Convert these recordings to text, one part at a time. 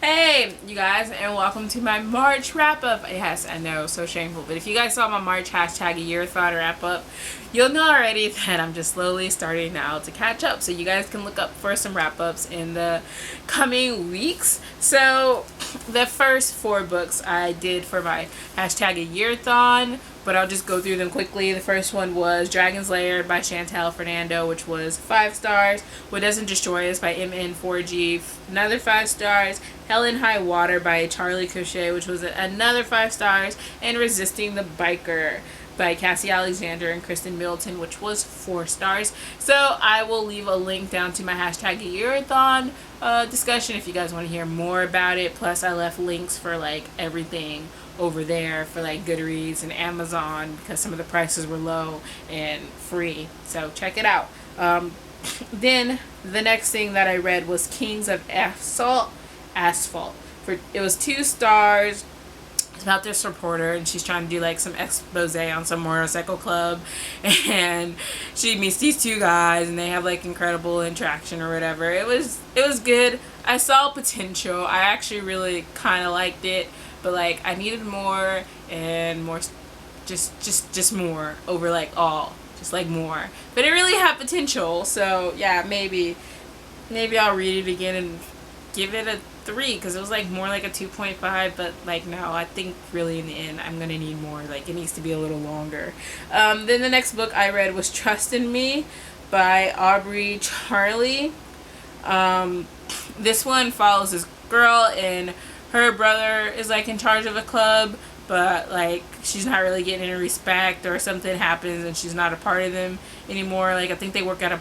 Hey, you guys, and welcome to my March wrap-up. Yes, I know, so shameful. But if you guys saw my March hashtag a year-thon wrap-up, you'll know already that I'm just slowly starting now to catch up. So you guys can look up for some wrap-ups in the coming weeks. So the first 4 books I did for my hashtag a year-thon, but I'll just go through them quickly. The first one was Dragon's Lair by Chantal Fernando, which was 5 stars. What Doesn't Destroy Us by MN4G, another 5 stars. Hell in High Water by Charlie Cochet, which was another 5 stars. And Resisting the Biker by Cassie Alexander and Kristen Middleton, which was 4 stars. So I will leave a link down to my hashtag a year-thon discussion if you guys want to hear more about it. Plus I left links for like everything over there for like Goodreads and Amazon because some of the prices were low and free, so check it out. Then the next thing that I read was Kings of Asphalt. It was 2 stars. It's about this reporter and she's trying to do like some expose on some motorcycle club, and she meets these 2 guys and they have like incredible interaction or whatever. It was good. I saw potential. I actually really kind of liked it, but like I needed more and more, just more over like all, just like more. But it really had potential, so yeah, maybe I'll read it again and give it a 3 because it was like more like a 2.5, but like no, I think really in the end I'm gonna need more. Like it needs to be a little longer. Then the next book I read was Trust in Me by Aubrey Charlie. This one follows this girl and her brother is like in charge of a club, but like she's not really getting any respect, or something happens and she's not a part of them anymore. Like I think they work at a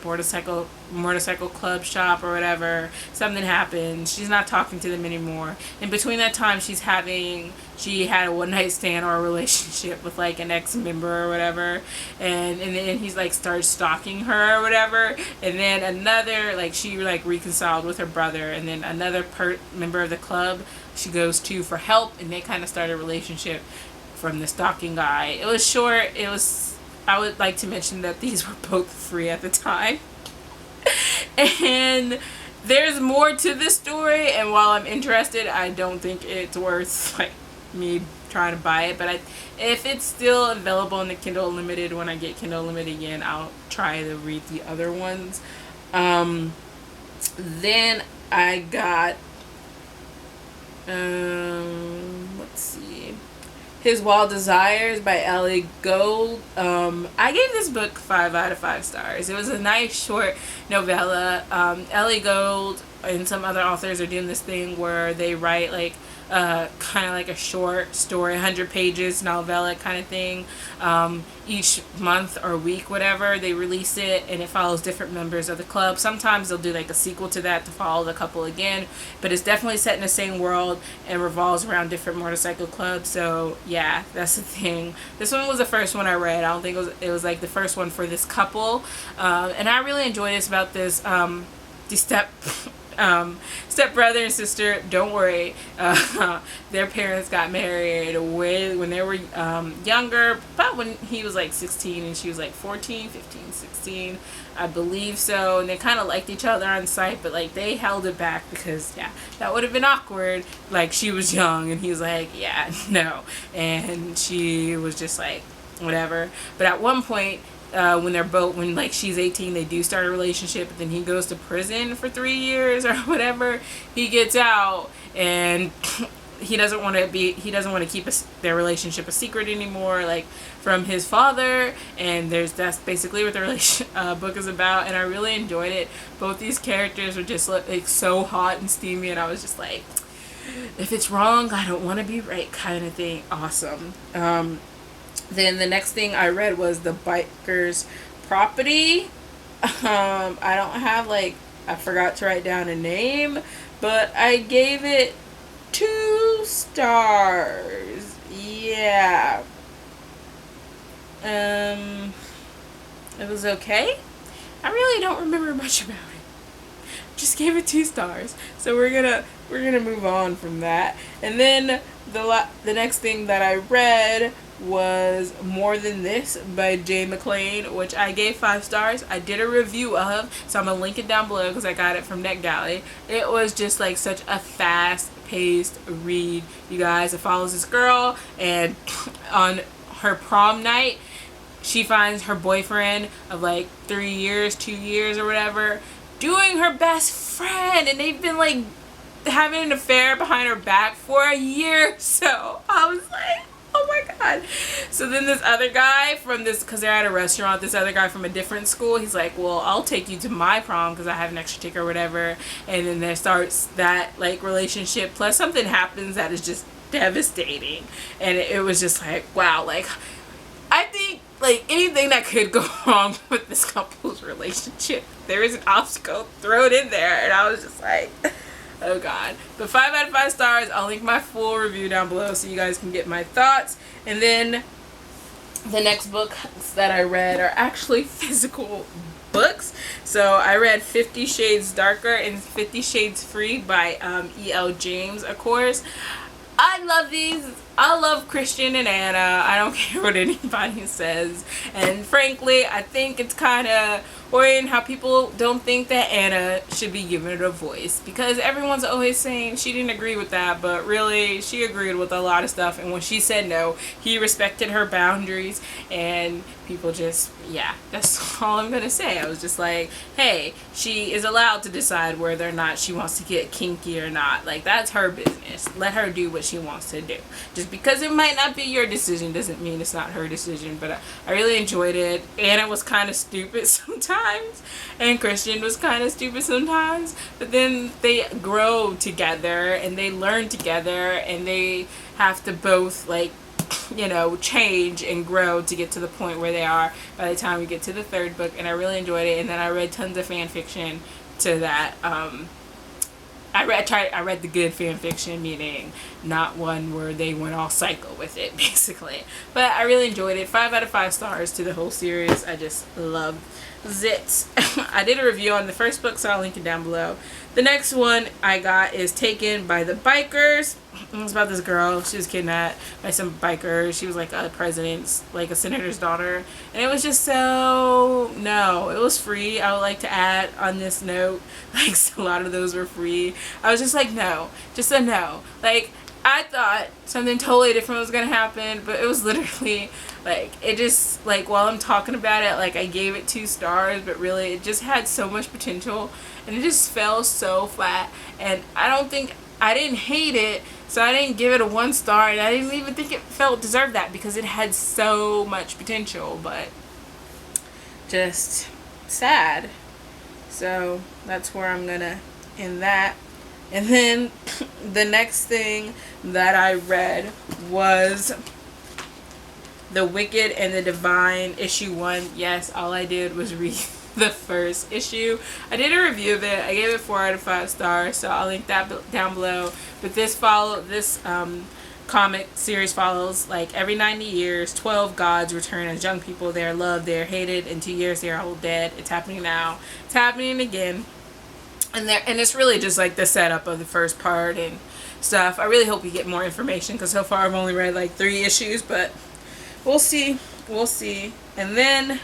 motorcycle club shop or whatever. Something happens, she's not talking to them anymore. In between that time she had a one-night stand or a relationship with like an ex-member or whatever, and then he's like starts stalking her or whatever. And then another, like she like reconciled with her brother, and then another member of the club she goes to for help, and they kind of start a relationship from the stalking guy. It was short. I would like to mention that these were both free at the time. And there's more to this story, and while I'm interested, I don't think it's worth like me trying to buy it. But if it's still available in the Kindle Unlimited, when I get Kindle Unlimited again, I'll try to read the other ones. Then I got let's see, His Wild Desires by Ellie Goode. I gave this book 5 out of 5 stars. It was a nice short novella. Ellie Goode and some other authors are doing this thing where they write like kind of like a short story, 100 pages novella kind of thing. Each month or week, whatever, they release it, and it follows different members of the club. Sometimes they'll do like a sequel to that to follow the couple again, but it's definitely set in the same world and revolves around different motorcycle clubs. So yeah, that's the thing. This one was the first one I read. I don't think it was like the first one for this couple, and I really enjoyed this about this the step brother and sister. Don't worry, their parents got married when they were younger, about when he was like 16 and she was like 14, 15, 16, I believe so. And they kind of liked each other on sight, but like they held it back because yeah, that would have been awkward. Like she was young and he was like, yeah, no, and she was just like whatever. But at one point, when like she's 18, they do start a relationship, but then he goes to prison for 3 years or whatever. He gets out and he doesn't want to keep their relationship a secret anymore, like from his father. And that's basically what the book is about, and I really enjoyed it. Both these characters were just like so hot and steamy, and I was just like, if it's wrong, I don't want to be right kind of thing. Awesome. Then the next thing I read was The Biker's Property. I don't have I forgot to write down a name, but I gave it 2 stars. Yeah. It was okay. I really don't remember much about it. Just gave it 2 stars. So we're gonna move on from that. And then the next thing that I read was More Than This by McLean, which I gave 5 stars. I did a review of, so I'm gonna link it down below because I got it from NetGalley. It was just like such a fast-paced read, you guys. It follows this girl, and on her prom night, she finds her boyfriend of like 3 years, 2 years or whatever, doing her best friend, and they've been like having an affair behind her back for a year. So I was like, oh my god. So then this other guy from this, because they're at a restaurant, this other guy from a different school, he's like, well, I'll take you to my prom because I have an extra ticket or whatever. And then there starts that like relationship, plus something happens that is just devastating. And it was just like, wow, like I think like anything that could go wrong with this couple's relationship, there is an obstacle thrown in there. And I was just like, oh god. But 5 out of 5 stars. I'll link my full review down below so you guys can get my thoughts. And then the next books that I read are actually physical books. So I read 50 Shades Darker and 50 Shades Free by E.L. James, of course. I love these. I love Christian and Anna. I don't care what anybody says. And frankly, I think it's kind of worrying how people don't think that Anna should be given a voice. Because everyone's always saying she didn't agree with that, but really, she agreed with a lot of stuff. And when she said no, he respected her boundaries. And people just, yeah, that's all I'm going to say. I was just like, hey, she is allowed to decide whether or not she wants to get kinky or not. Like, that's her business. Let her do what she wants to do. Just because it might not be your decision doesn't mean it's not her decision. But I really enjoyed it. Anna was kind of stupid sometimes, and Christian was kind of stupid sometimes, but then they grow together and they learn together, and they have to both like, you know, change and grow to get to the point where they are by the time we get to the 3rd book. And I really enjoyed it. And then I read tons of fan fiction to that. I read the good fan fiction, meaning not one where they went all psycho with it, basically. But I really enjoyed it. 5 out of 5 stars to the whole series. I just love it. I did a review on the first book, so I'll link it down below. The next one I got is Taken by the Bikers. It was about this girl. She was kidnapped by some bikers. She was like a president's, like a senator's daughter. And it was just so, no, it was free. I would like to add on this note, like a lot of those were free. I was just like, no, just a no. Like, I thought something totally different was going to happen, but it was literally, like, it just, like, while I'm talking about it, like, I gave it 2 stars, but really, it just had so much potential, and it just fell so flat, and I didn't hate it, so I didn't give it a 1 star, and I didn't even think it deserved that, because it had so much potential, but just sad. So, that's where I'm gonna end that. And then the next thing that I read was The Wicked and the Divine, issue 1. Yes, all I did was read the first issue. I did a review of it. I gave it 4 out of 5 stars, so I'll link that down below. But this comic series follows, like, every 90 years, 12 gods return as young people. They are loved, they are hated. In 2 years, they are all dead. It's happening now. It's happening again. And it's really just like the setup of the first part and stuff. I really hope we get more information, because so far I've only read like 3 issues, but we'll see. We'll see. And then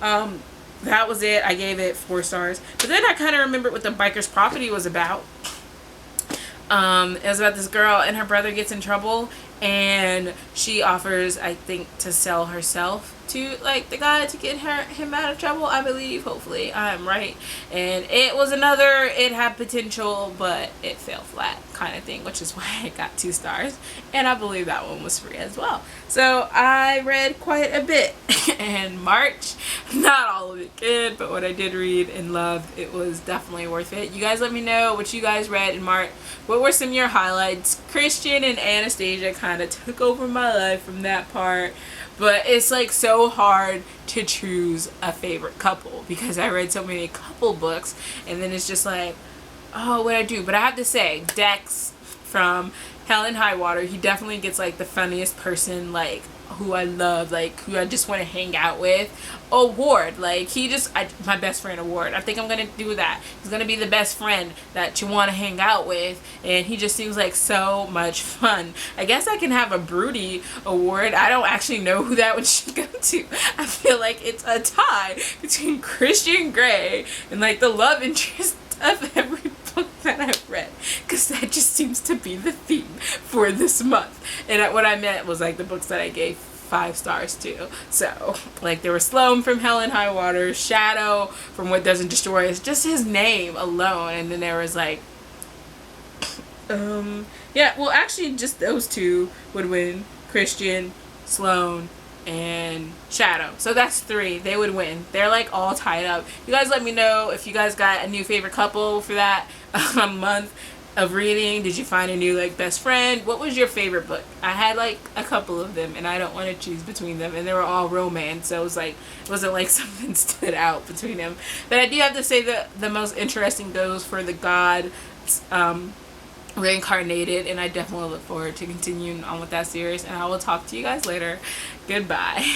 that was it. I gave it 4 stars. But then I kind of remembered what the biker's property was about. It was about this girl and her brother gets in trouble, and she offers, I think, to sell herself to like the guy to get him out of trouble, I believe. Hopefully I'm right. And it had potential, but it fell flat kind of thing, which is why I got 2 stars, and I believe that one was free as well. So I read quite a bit in March. Not all of it good, but what I did read and loved, it was definitely worth it. You guys let me know what you guys read in March. What were some of your highlights? Christian and Anastasia kind of took over my life from that part. But it's like so hard to choose a favorite couple, because I read so many couple books, and then it's just like, oh, what I do. But I have to say, Dex from Hell and High Water, he definitely gets like the funniest person like who I love, like who I just want to hang out with. Award, like my best friend Award. I think I'm gonna do that. He's gonna be the best friend that you want to hang out with, and he just seems like so much fun. I guess I can have a Broody Award. I don't actually know who that one should go to. I feel like it's a tie between Christian Grey and like the love interest of every book that I've read, because that just seems to be the theme for this month. And what I meant was like the books that I gave 5 stars to. So like there was Sloan from Hell and High Water, Shadow from What Doesn't Destroy Us, just his name alone, and then there was like yeah, well actually just those 2 would win, Christian, Sloan, and Shadow. So that's 3. They would win. They're like all tied up. You guys let me know if you guys got a new favorite couple for that month of reading. Did you find a new like best friend? What was your favorite book? I had like a couple of them, and I don't want to choose between them, and they were all romance, so it was like it wasn't like something stood out between them. But I do have to say that the most interesting goes for the God Reincarnated, and I definitely look forward to continuing on with that series, and I will talk to you guys later. Goodbye.